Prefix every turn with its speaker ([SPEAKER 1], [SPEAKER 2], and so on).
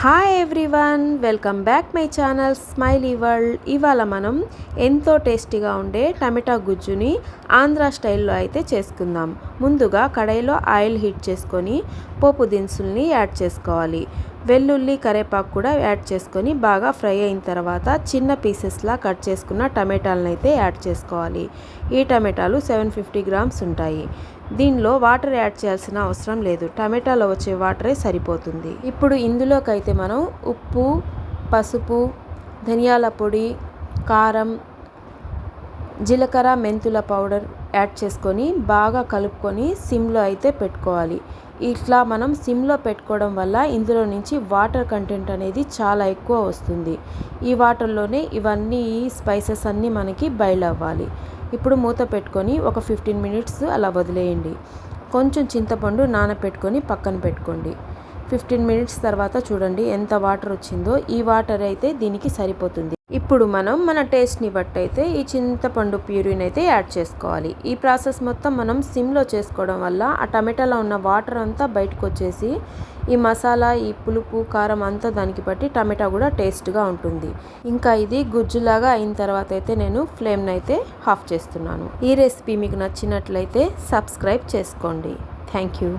[SPEAKER 1] Hi everyone, welcome back my channel smiley world. ఇవాళ మనం ఎంతో టేస్టీగా ఉండే టమాటా గుజ్జుని ఆంధ్ర స్టైల్లో అయితే చేసుకుందాం. ముందుగా కడాయిలో ఆయిల్ హీట్ చేసుకొని పోపు దినుసుల్ని యాడ్ చేసుకోవాలి. వెల్లుల్లి, కరివేపాకు కూడా యాడ్ చేసుకొని బాగా ఫ్రై అయిన తర్వాత చిన్న పీసెస్లా కట్ చేసుకున్న టమాటాలను అయితే యాడ్ చేసుకోవాలి. ఈ టమాటాలు 750 గ్రామ్స్ ఉంటాయి. దీనిలో వాటర్ యాడ్ చేయాల్సిన అవసరం లేదు, టమాటాలో వచ్చే వాటరే సరిపోతుంది. ఇప్పుడు ఇందులోకైతే మనం ఉప్పు, పసుపు, ధనియాల పొడి, కారం, జీలకర్ర, మెంతుల పౌడర్ యాడ్ చేసుకొని బాగా కలుపుకొని సిమ్లో అయితే పెట్టుకోవాలి. ఇట్లా మనం సిమ్లో పెట్టుకోవడం వల్ల ఇందులో నుంచి వాటర్ కంటెంట్ అనేది చాలా ఎక్కువ వస్తుంది. ఈ వాటర్లోనే ఇవన్నీ స్పైసెస్ అన్నీ మనకి బాయిల్ అవ్వాలి. ఇప్పుడు మూత పెట్టుకొని ఒక 15 మినిట్స్ అలా వదిలేయండి. కొంచెం చింతపండు నానపెట్టుకొని పక్కన పెట్టుకోండి. 15 మినిట్స్ తర్వాత చూడండి ఎంత వాటర్ వచ్చిందో. ఈ వాటర్ అయితే దీనికి సరిపోతుంది. ఇప్పుడు మనం మన టేస్ట్ని బట్టి అయితే ఈ చింతపండు ప్యూరీని అయితే యాడ్ చేసుకోవాలి. ఈ ప్రాసెస్ మొత్తం మనం సిమ్లో చేసుకోవడం వల్ల ఆ టమాటాలో ఉన్న వాటర్ అంతా బయటకు వచ్చేసి ఈ మసాలా, ఈ పులుపు, కారం అంతా దానికి బట్టి టమాటా కూడా టేస్ట్గా ఉంటుంది. ఇంకా ఇది గుజ్జులాగా అయిన తర్వాత అయితే నేను ఫ్లేమ్ని అయితే ఆఫ్ చేస్తున్నాను. ఈ రెసిపీ మీకు నచ్చినట్లయితే సబ్స్క్రైబ్ చేసుకోండి. Thank you.